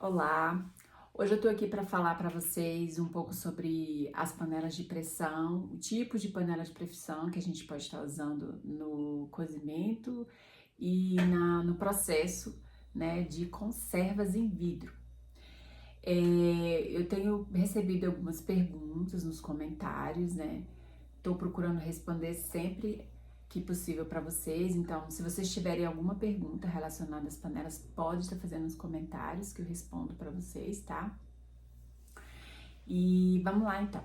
Olá, hoje eu tô aqui para falar para vocês um pouco sobre as panelas de pressão, o tipo de panela de pressão que a gente pode estar usando no cozimento e no processo, né, de conservas em vidro. Eu tenho recebido algumas perguntas nos comentários, né? Estou procurando responder sempre que possível para vocês. Então, se vocês tiverem alguma pergunta relacionada às panelas, pode estar fazendo nos comentários que eu respondo para vocês, tá? E vamos lá então.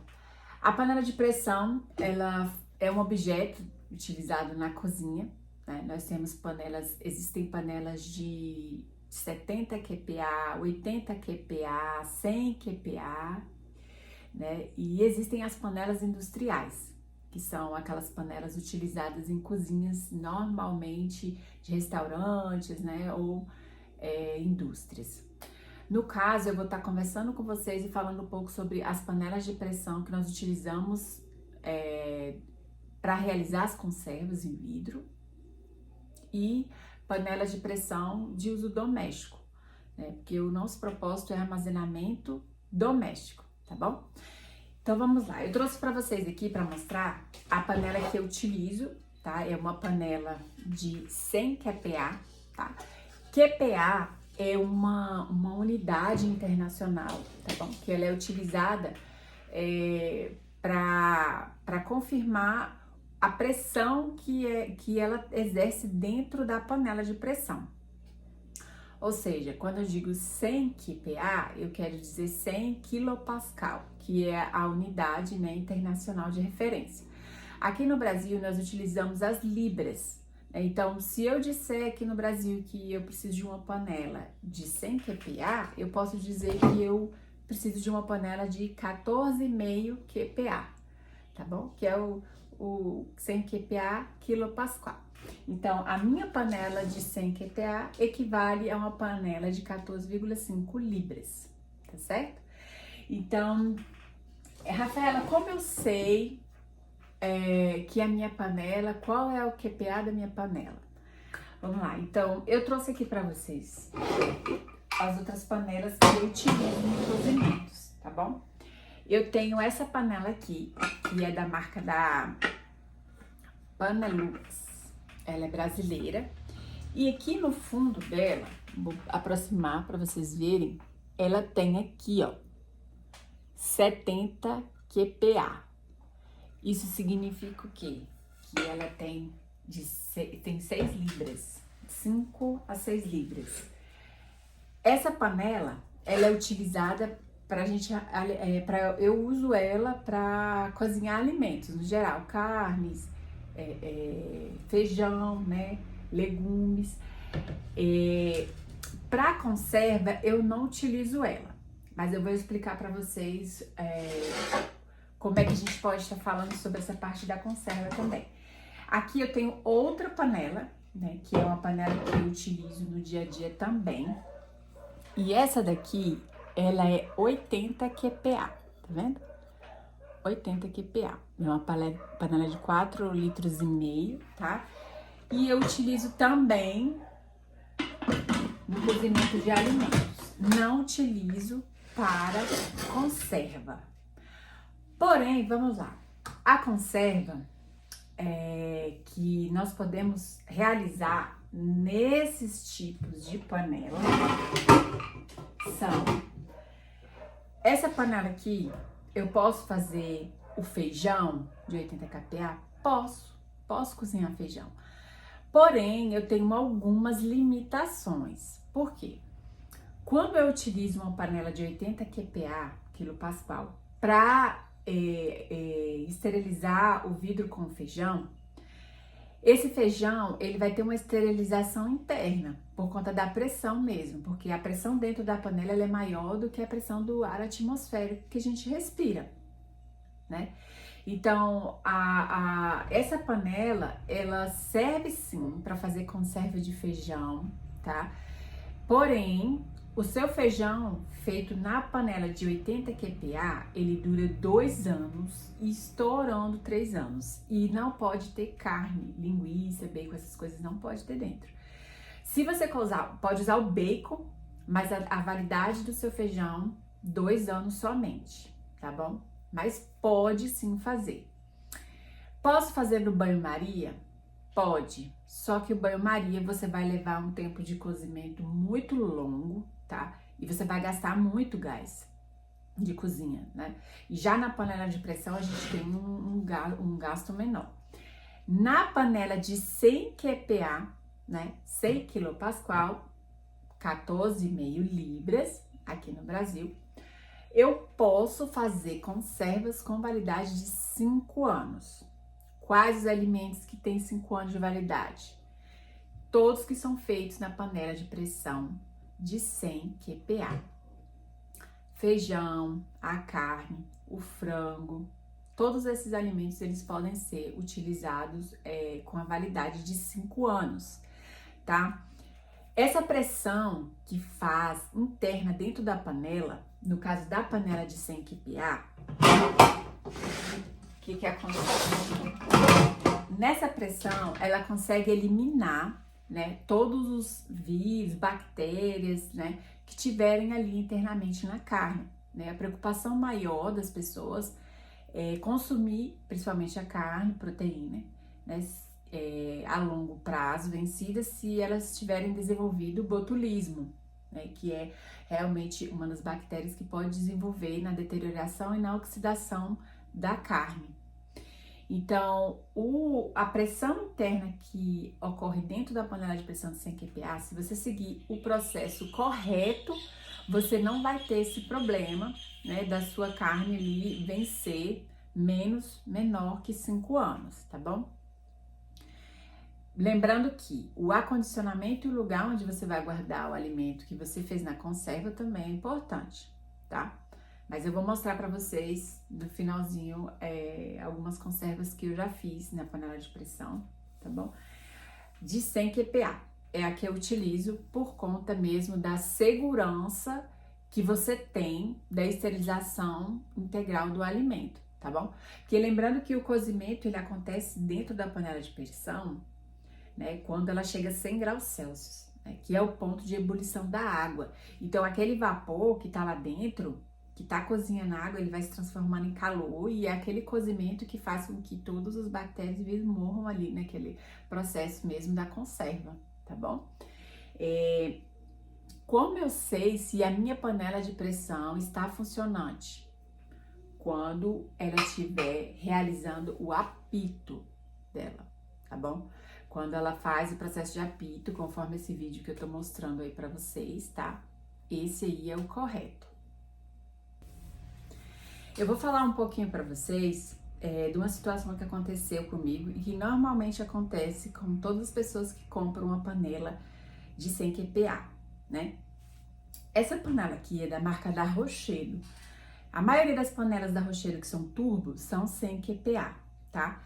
A panela de pressão, ela é um objeto utilizado na cozinha, né? Nós temos panelas, existem panelas de 70 QPa, 80 QPa, 100 QPa, né? E existem as panelas industriais, que são aquelas panelas utilizadas em cozinhas normalmente de restaurantes, né? Ou indústrias. No caso, eu vou estar conversando com vocês e falando um pouco sobre as panelas de pressão que nós utilizamos para realizar as conservas em vidro e panelas de pressão de uso doméstico, né? Porque o nosso propósito é armazenamento doméstico, tá bom? Então vamos lá, eu trouxe para vocês aqui para mostrar a panela que eu utilizo, tá? É uma panela de 100 QPa, tá? QPa é uma unidade internacional, tá bom? Que ela é utilizada para confirmar a pressão que ela exerce dentro da panela de pressão. Ou seja, quando eu digo 100 QPa, eu quero dizer 100 kPa, que é a unidade, né, internacional de referência. Aqui no Brasil, nós utilizamos as libras. Então, se eu disser aqui no Brasil que eu preciso de uma panela de 100 QPa, eu posso dizer que eu preciso de uma panela de 14,5 QPa, tá bom? Que é o 100 QPa quilopascal. Então, a minha panela de 100 QPa equivale a uma panela de 14,5 libras, tá certo? Então, Rafaela, como eu sei que a minha panela, qual é o QPa da minha panela? Vamos lá, então eu trouxe aqui para vocês as outras panelas que eu utilizo nos cozimentos, tá bom? Eu tenho essa panela aqui, que é da marca da Panelux, ela é brasileira, e aqui no fundo dela, vou aproximar para vocês verem, ela tem aqui, ó, 70 QPa. Isso significa o quê? Que ela tem 6 libras, 5 a 6 libras. Essa panela, ela é utilizada eu uso ela para cozinhar alimentos, no geral, carnes, feijão, né, legumes. Para conserva, eu não utilizo ela, mas eu vou explicar para vocês como é que a gente pode estar falando sobre essa parte da conserva também. Aqui eu tenho outra panela, né, que é uma panela que eu utilizo no dia a dia também. E essa daqui, ela é 80 QPa, tá vendo? 80 QPa. É uma panela de 4,5 litros, tá? E eu utilizo também no cozimento de alimentos. Não utilizo para conserva. Porém, vamos lá. A conserva que nós podemos realizar nesses tipos de panela são essa panela aqui. Eu posso fazer o feijão de 80 kPa? Posso cozinhar feijão. Porém, eu tenho algumas limitações. Por quê? Quando eu utilizo uma panela de 80 QPa, quilopascal, para esterilizar o vidro com o feijão, esse feijão, ele vai ter uma esterilização interna, por conta da pressão mesmo, porque a pressão dentro da panela ela é maior do que a pressão do ar atmosférico que a gente respira, né? Então, essa panela, ela serve sim para fazer conserva de feijão, tá? Porém, o seu feijão feito na panela de 80 QPa, ele dura 2 anos, estourando 3 anos. E não pode ter carne, linguiça, bacon, essas coisas não pode ter dentro. Se você pode usar o bacon, mas a validade do seu feijão, 2 anos somente, tá bom? Mas pode sim fazer. Posso fazer no banho-maria? Pode, só que o banho-maria você vai levar um tempo de cozimento muito longo, tá? E você vai gastar muito gás de cozinha, né? E já na panela de pressão a gente tem um gasto menor. Na panela de 100 QPA, né? 100 kPa, 14,5 libras aqui no Brasil, eu posso fazer conservas com validade de 5 anos. Quais os alimentos que têm 5 anos de validade? Todos que são feitos na panela de pressão de 100 QPA. Feijão, a carne, o frango, todos esses alimentos eles podem ser utilizados com a validade de 5 anos, tá? Essa pressão que faz interna dentro da panela, no caso da panela de 100 QPA, o que acontece? Nessa pressão, ela consegue eliminar, né, todos os vírus, bactérias, né, que tiverem ali internamente na carne, né? A preocupação maior das pessoas é consumir, principalmente a carne, proteína, né, a longo prazo, vencida, se elas tiverem desenvolvido botulismo, né, que é realmente uma das bactérias que pode desenvolver na deterioração e na oxidação da carne. Então, a pressão interna que ocorre dentro da panela de pressão de 100 QPA, se você seguir o processo correto, você não vai ter esse problema, né, da sua carne ali vencer menor que 5 anos, tá bom? Lembrando que o acondicionamento e o lugar onde você vai guardar o alimento que você fez na conserva também é importante, tá? Mas eu vou mostrar para vocês no finalzinho algumas conservas que eu já fiz na panela de pressão, tá bom? De 100 QPA. É a que eu utilizo por conta mesmo da segurança que você tem da esterilização integral do alimento, tá bom? Porque lembrando que o cozimento ele acontece dentro da panela de pressão, né, quando ela chega a 100 graus Celsius, né, que é o ponto de ebulição da água. Então, aquele vapor que tá lá dentro, que tá cozinhando a água, ele vai se transformando em calor e é aquele cozimento que faz com que todos os bactérias e vírus morram ali naquele processo mesmo da conserva, tá bom? Como eu sei se a minha panela de pressão está funcionante? Quando ela estiver realizando o apito dela, tá bom? Quando ela faz o processo de apito, conforme esse vídeo que eu tô mostrando aí pra vocês, tá? Esse aí é o correto. Eu vou falar um pouquinho pra vocês de uma situação que aconteceu comigo e que normalmente acontece com todas as pessoas que compram uma panela de 100 QPA, né? Essa panela aqui é da marca da Rochedo. A maioria das panelas da Rochedo que são turbo são 100 QPA, tá?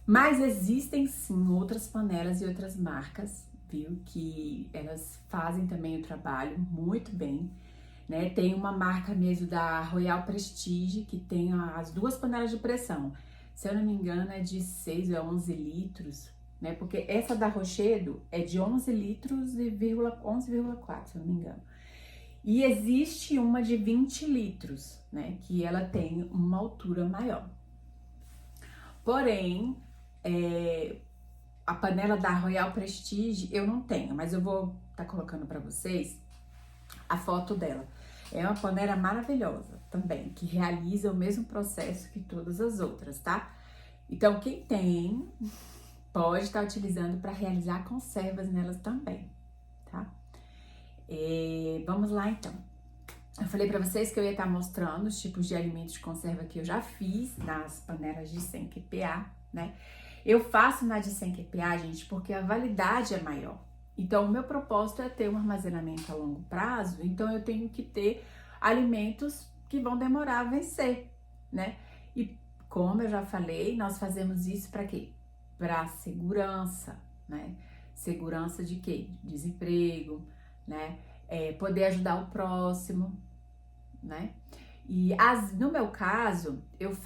Mas existem sim outras panelas e outras marcas, viu? Que elas fazem também o trabalho muito bem, né? Tem uma marca mesmo da Royal Prestige que tem as duas panelas de pressão. Se eu não me engano é de 6 ou 11 litros, né? Porque essa da Rochedo é de 11 litros e 11,4, se eu não me engano. E existe uma de 20 litros, né? Que ela tem uma altura maior. Porém, a panela da Royal Prestige eu não tenho, mas eu vou estar colocando para vocês a foto dela. É uma panela maravilhosa também, que realiza o mesmo processo que todas as outras, tá? Então, quem tem, pode estar utilizando para realizar conservas nelas também, tá? Vamos lá, então. Eu falei para vocês que eu ia estar mostrando os tipos de alimentos de conserva que eu já fiz nas panelas de 100 QPA, né? Eu faço na de 100 QPA, gente, porque a validade é maior. Então, o meu propósito é ter um armazenamento a longo prazo, então eu tenho que ter alimentos que vão demorar a vencer, né? E como eu já falei, nós fazemos isso para quê? Para segurança, né? Segurança de quê? Desemprego, né? Poder ajudar o próximo, né? E no meu caso, eu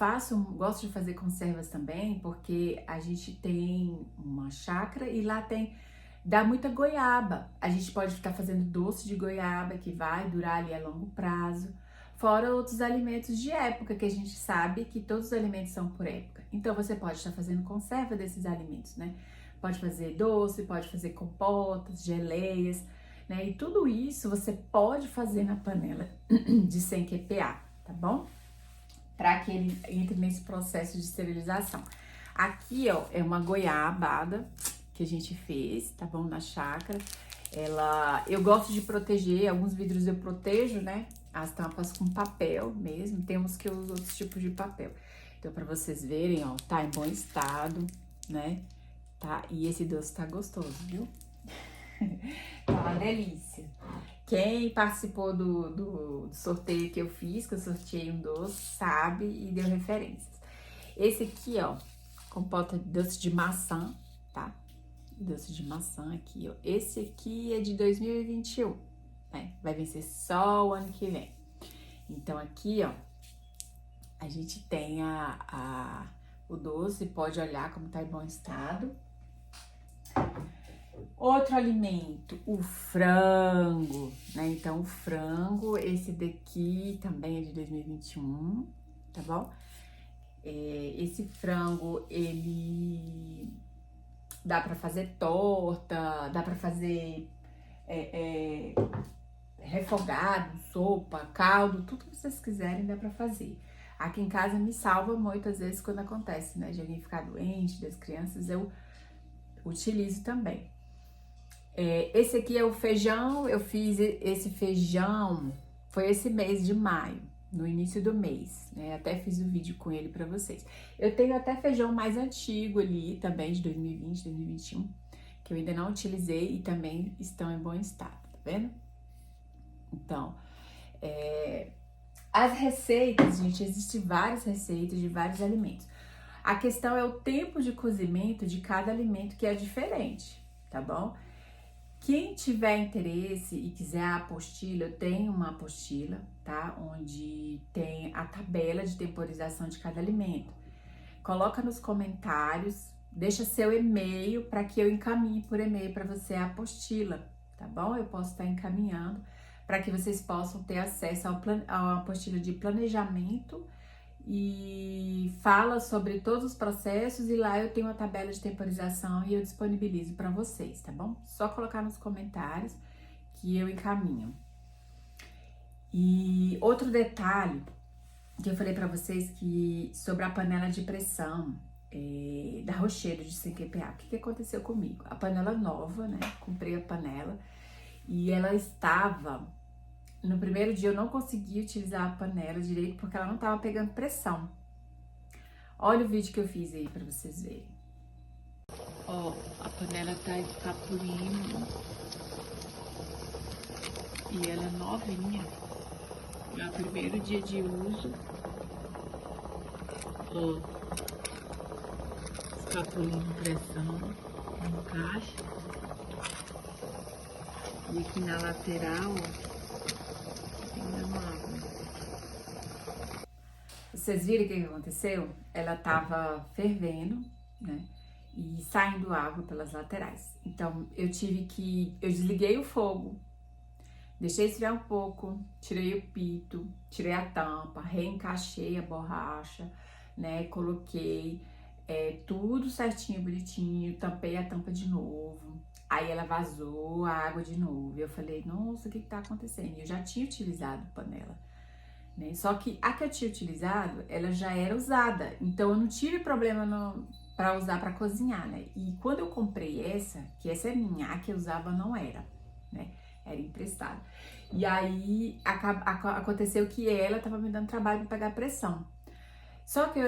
gosto de fazer conservas também, porque a gente tem uma chácara e lá tem dá muita goiaba. A gente pode estar fazendo doce de goiaba, que vai durar ali a longo prazo. Fora outros alimentos de época, que a gente sabe que todos os alimentos são por época. Então, você pode estar fazendo conserva desses alimentos, né? Pode fazer doce, pode fazer compotas, geleias, né? E tudo isso você pode fazer na panela de 100 QPA, tá bom? Para que ele entre nesse processo de esterilização. Aqui, ó, é uma goiabada que a gente fez, tá bom? Na chácara. Eu gosto de proteger, alguns vidros eu protejo, né? As tampas com papel mesmo, temos que eu uso outros tipos de papel. Então, para vocês verem, ó, tá em bom estado, né? Tá? E esse doce tá gostoso, viu? Tá uma delícia. Quem participou do sorteio que eu fiz, que eu sorteei um doce, sabe e deu referências. Esse aqui, ó, compota de doce de maçã, tá? Doce de maçã aqui, ó. Esse aqui é de 2021, né? Vai vencer só o ano que vem. Então, aqui, ó, a gente tem o doce, pode olhar como tá em bom estado. Outro alimento, o frango, né? Então, o frango, esse daqui também é de 2021, tá bom? Esse frango, ele dá pra fazer torta, dá pra fazer refogado, sopa, caldo, tudo que vocês quiserem dá pra fazer. Aqui em casa me salva muitas vezes quando acontece, né? De alguém ficar doente, das crianças, eu utilizo também. Esse aqui é o feijão, eu fiz esse feijão, foi esse mês de maio, no início do mês, né? Até fiz um vídeo com ele pra vocês. Eu tenho até feijão mais antigo ali, também de 2020, 2021, que eu ainda não utilizei e também estão em bom estado, tá vendo? Então, as receitas, gente, existem várias receitas de vários alimentos. A questão é o tempo de cozimento de cada alimento que é diferente, tá bom? Quem tiver interesse e quiser a apostila, eu tenho uma apostila, tá? Onde tem a tabela de temporização de cada alimento. Coloca nos comentários, deixa seu e-mail para que eu encaminhe por e-mail para você a apostila, tá bom? Eu posso estar encaminhando para que vocês possam ter acesso à apostila de planejamento e fala sobre todos os processos, e lá eu tenho uma tabela de temporização e eu disponibilizo para vocês, tá bom? Só colocar nos comentários que eu encaminho. E outro detalhe que eu falei para vocês que sobre a panela de pressão da Rochedo de 100 QPA. O que aconteceu comigo? A panela nova, né? Comprei a panela e ela estava... No primeiro dia eu não consegui utilizar a panela direito porque ela não estava pegando pressão. Olha o vídeo que eu fiz aí para vocês verem. Ó, a panela tá escapulindo e ela é novinha. É o primeiro dia de uso. Ó, escapulindo pressão no caixa. E aqui na lateral, ó. Vocês viram o que aconteceu? Ela tava fervendo, né? E saindo água pelas laterais. Então, eu desliguei o fogo, deixei esfriar um pouco, tirei o pito, tirei a tampa, reencaixei a borracha, né? Coloquei tudo certinho, bonitinho, tampei a tampa de novo. Aí ela vazou a água de novo. Eu falei, nossa, o que tá acontecendo? Eu já tinha utilizado panela, né? Só que a que eu tinha utilizado, ela já era usada. Então eu não tive problema para usar para cozinhar, né? E quando eu comprei essa, que essa é minha, a que eu usava não era, né? Era emprestada. E aí aconteceu que ela tava me dando trabalho para pegar pressão. Só que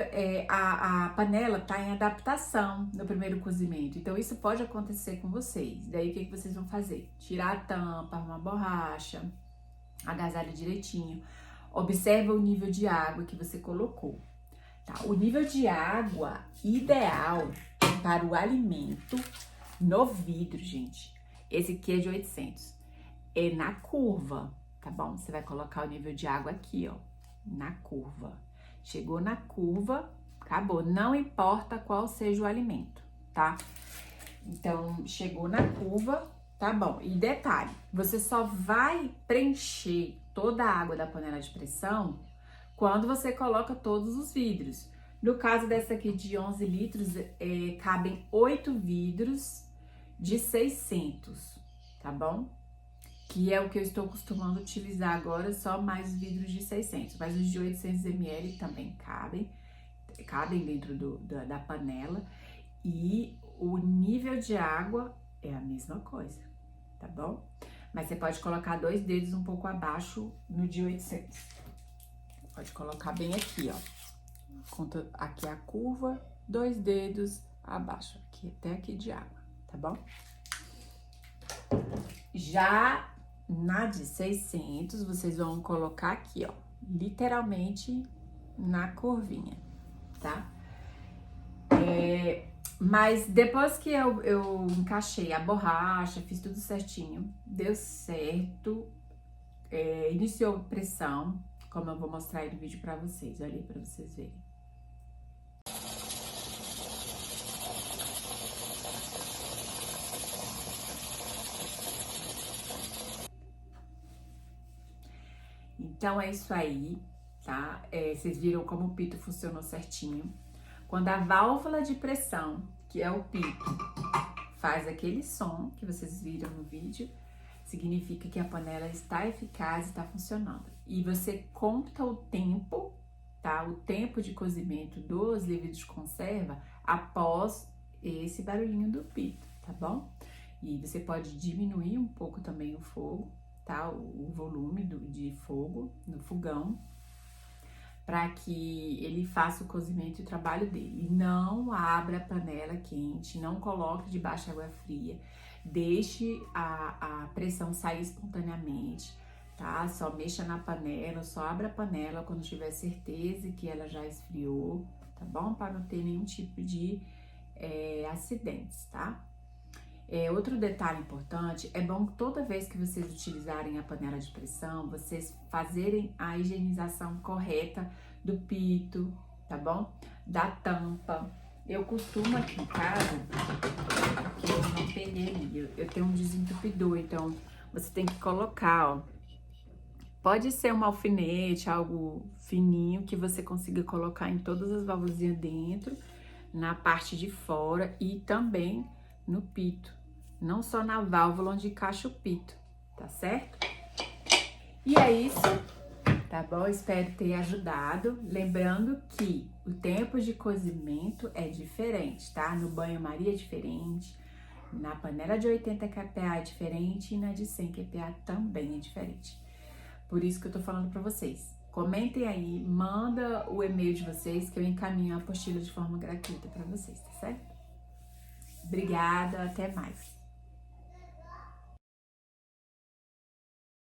a panela tá em adaptação no primeiro cozimento, então isso pode acontecer com vocês. Daí o que vocês vão fazer? Tirar a tampa, uma borracha, agasalha direitinho, observa o nível de água que você colocou, tá? O nível de água ideal para o alimento no vidro, gente, esse aqui é de 800, é na curva, tá bom? Você vai colocar o nível de água aqui, ó, na curva. Chegou na curva, acabou. Não importa qual seja o alimento, tá? Então, chegou na curva, tá bom. E detalhe, você só vai preencher toda a água da panela de pressão quando você coloca todos os vidros. No caso dessa aqui de 11 litros, cabem 8 vidros de 600, tá bom? Que é o que eu estou acostumando utilizar agora, só mais vidros de 600. Mas os de 800 ml também cabem dentro da panela. E o nível de água é a mesma coisa, tá bom? Mas você pode colocar 2 dedos um pouco abaixo no de 800. Pode colocar bem aqui, ó. Conta aqui a curva, 2 dedos abaixo, aqui até aqui de água, tá bom? Já na de 600, vocês vão colocar aqui, ó, literalmente na curvinha, tá? Mas depois que eu encaixei a borracha, fiz tudo certinho, deu certo, iniciou pressão, como eu vou mostrar aí no vídeo pra vocês, olha aí pra vocês verem. Então é isso aí, tá? Vocês viram como o pito funcionou certinho. Quando a válvula de pressão, que é o pito, faz aquele som que vocês viram no vídeo, significa que a panela está eficaz e está funcionando. E você conta o tempo, tá? O tempo de cozimento dos líquidos de conserva após esse barulhinho do pito, tá bom? E você pode diminuir um pouco também o fogo, tá? O volume de fogo no fogão, para que ele faça o cozimento e o trabalho dele. Não abra a panela quente, não coloque debaixo de água fria, deixe a pressão sair espontaneamente, tá? Só mexa na panela, só abra a panela quando tiver certeza que ela já esfriou, tá bom? Para não ter nenhum tipo de acidentes, tá? Outro detalhe importante, é bom que toda vez que vocês utilizarem a panela de pressão, vocês fazerem a higienização correta do pito, tá bom? Da tampa. Eu costumo aqui em casa, que eu não peguei ali, eu tenho um desentupidor, então você tem que colocar, ó. Pode ser um alfinete, algo fininho que você consiga colocar em todas as válvulas dentro, na parte de fora e também no pito, não só na válvula onde encaixa o pito, tá certo? E é isso, tá bom? Espero ter ajudado. Lembrando que o tempo de cozimento é diferente, tá? No banho-maria é diferente, na panela de 80 kPa é diferente e na de 100 kPa também é diferente. Por isso que eu tô falando pra vocês. Comentem aí, manda o e-mail de vocês que eu encaminho a apostila de forma gratuita pra vocês, tá certo? Obrigada, até mais.